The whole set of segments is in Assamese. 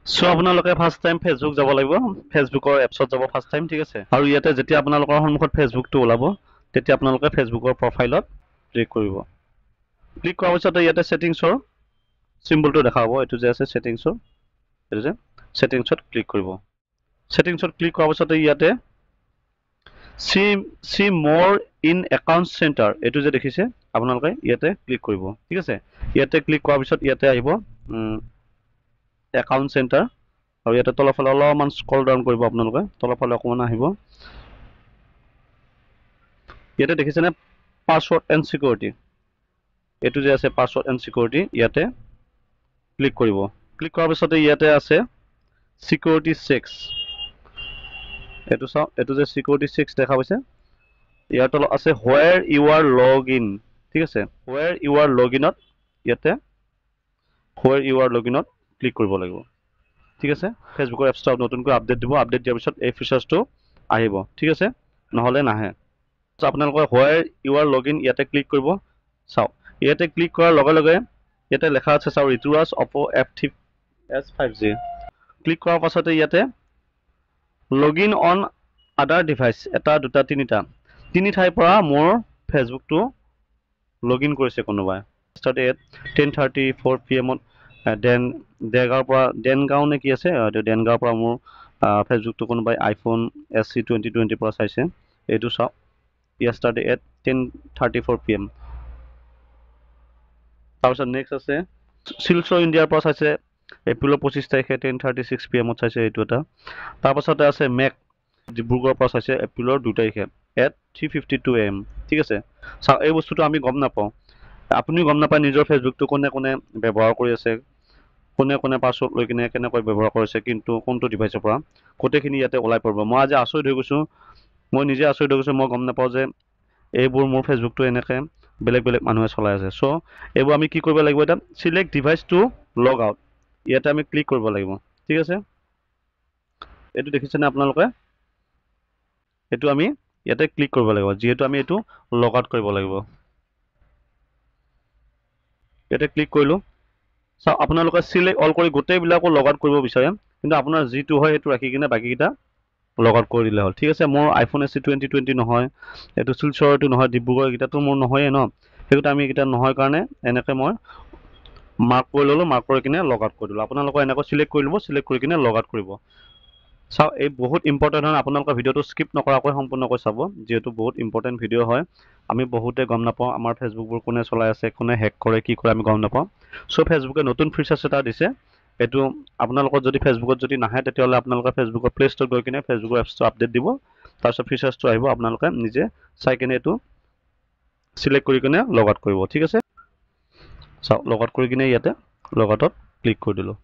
সো আপোনালোকে ফাৰ্ষ্ট টাইম ফেচবুক যাব লাগিব ফেচবুকৰ এপছত যাব ফাৰ্ষ্ট টাইম ঠিক আছে আৰু ইয়াতে যেতিয়া আপোনালোকৰ সন্মুখত ফেচবুকটো ওলাব তেতিয়া আপোনালোকে ফেচবুকৰ প্ৰফাইলত ক্লিক কৰিব ক্লিক কৰাৰ পিছতে ইয়াতে ছেটিংছৰ চিম্বলটো দেখা পাব এইটো যে আছে ছেটিংছৰ এইটো যে ছেটিংছত ক্লিক কৰিব ছেটিংছত ক্লিক কৰাৰ পিছতে ইয়াতে চি মোৰ ইন একাউণ্ট চেণ্টাৰ এইটো যে দেখিছে আপোনালোকে ইয়াতে ক্লিক কৰিব ঠিক আছে ইয়াতে ক্লিক কৰাৰ পিছত ইয়াতে আহিব একাউণ্ট চেণ্টাৰ আৰু ইয়াতে তলফালে অলপমান স্ক্ৰল ডাউন কৰিব আপোনালোকে তলফালে অকণমান আহিব ইয়াতে দেখিছেনে পাছৱৰ্ড এণ্ড চিকিউৰিটি এইটো যে আছে পাছৱৰ্ড এণ্ড চিকিউৰিটি ইয়াতে ক্লিক কৰিব ক্লিক কৰাৰ পিছতে ইয়াতে আছে চিকিউৰিটি চেকছ এইটো চাওক এইটো যে চিকিউৰিটি চেকছ দেখা পাইছে ইয়াৰ তলত আছে where you are log in ঠিক আছে হোৱেৰ ইউ আৰ লগ ইনত ইয়াতে হোৱেৰ ইউ আৰ লগ ইনত ক্লিক কৰিব লাগিব ঠিক আছে ফেচবুকৰ এপছটো নতুনকৈ আপডেট দিব আপডেট দিয়াৰ পিছত এই ফিচাৰ্ছটো আহিব ঠিক আছে নহ'লে নাহে আপোনালোকে whether you are log in ইয়াতে ক্লিক কৰিব চাওক ইয়াতে ক্লিক কৰাৰ লগে লগে ইয়াতে লেখা আছে চাওক ৰিতুৰাজ অপ' F3s5G ক্লিক কৰাৰ পাছতে ইয়াতে লগ ইন অন আদাৰ ডিভাইচ এটা দুটা তিনিটা তিনি ঠাইৰ পৰা মোৰ ফেচবুকটো লগ ইন কৰিছে কোনোবাই ষ্টাৰ্ট এট 10:34 PM দেনগাঁও নে কি আছে দেনগাঁৱৰ পৰা মোৰ ফেচবুকটো কোনোবাই iPhone SE 2020 পৰা চাইছে এইটো চাওক yesterday at 10:34 PM তাৰপিছত নেক্সট আছে শিলচৰ ইণ্ডিয়াৰ পৰা চাইছে এপ্ৰিলৰ 25 তাৰিখে 10:36 PM চাইছে এইটো এটা তাৰপাছতে আছে মেক ডিব্ৰুগড়ৰ পৰা চাইছে এপ্ৰিলৰ 2 তাৰিখে at 3:52 AM ঠিক আছে চাওক এই বস্তুটো আমি গম নাপাওঁ আপুনি গম নাপায় নিজৰ ফেচবুকটো কোনে কোনে ব্যৱহাৰ কৰি আছে কোনে কোনে পাছৱৰ্ড লৈ কিনে কেনেকৈ ব্যৱহাৰ কৰিছে কিন্তু কোনটো ডিভাইচৰ পৰা গোটেইখিনি ইয়াতে ওলাই পৰিব মই আজি আচৰিত হৈ গৈছোঁ মই নিজে আচৰিত হৈ গৈছোঁ মই গম নাপাওঁ যে এইবোৰ মোৰ ফেচবুকটো এনেকৈ বেলেগ বেলেগ মানুহে চলাই আছে চ' এইবোৰ আমি কি কৰিব লাগিব এতিয়া চিলেক্ট ডিভাইচ টু লগ আউট ইয়াতে আমি ক্লিক কৰিব লাগিব ঠিক আছে এইটো দেখিছেনে আপোনালোকে এইটো আমি ইয়াতে ক্লিক কৰিব লাগিব যিহেতু আমি এইটো লগ আউট কৰিব লাগিব ইয়াতে ক্লিক কৰিলোঁ চাওক আপোনালোকে চিলেক্ট অল কৰি গোটেইবিলাকো লগ আউট কৰিব বিচাৰে কিন্তু আপোনাৰ যিটো হয় সেইটো ৰাখি কিনে বাকীকেইটা লগ আউট কৰি দিলে হ'ল ঠিক আছে মোৰ iPhone SE 2020 নহয় এইটো শিলচৰটো নহয় ডিব্ৰুগড় এইকেইটাতো মোৰ নহয়েই ন সেইকেইটা আমি এইকেইটা নহয় কাৰণে এনেকৈ মই মাৰ্ক কৰি ল'লোঁ মাৰ্ক কৰি কিনে লগ আউট কৰি দিলোঁ আপোনালোকে এনেকৈ চিলেক্ট কৰি ল'ব চিলেক্ট কৰি কিনে লগ আউট কৰিব চাওক এই বহুত ইম্পৰ্টেণ্ট হয় আপোনালোকৰ ভিডিঅ'টো স্কিপ নকৰাকৈ সম্পূৰ্ণকৈ চাব যিহেতু বহুত ইম্পৰ্টেণ্ট ভিডিঅ' হয় আমি বহুতে গম নাপাওঁ আমাৰ ফেচবুকবোৰ কোনে চলাই আছে কোনে হেক কৰে কি কৰে আমি গম নাপাওঁ চ' ফেচবুকে নতুন ফিচাৰ্ছ এটা দিছে এইটো আপোনালোকৰ যদি ফেচবুকত যদি নাহে তেতিয়াহ'লে আপোনালোকে ফেচবুকৰ প্লে ষ্ট'ৰত গৈ কিনে ফেচবুকৰ এপছটো আপডেট দিব তাৰপিছত ফিচাৰ্ছটো আহিব আপোনালোকে নিজে চাই কিনে এইটো চিলেক্ট কৰি কিনে লগ আউট কৰিব ঠিক আছে চাওক লগ আউট কৰি কিনে ইয়াতে লগ আউটত ক্লিক কৰি দিলোঁ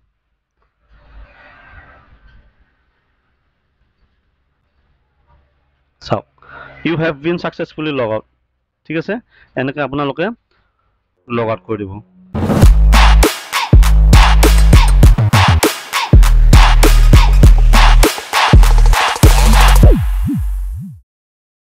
চাওক you have been successfully log out ঠিক আছে এনেকৈ আপোনালোকে লগ আউট কৰি দিব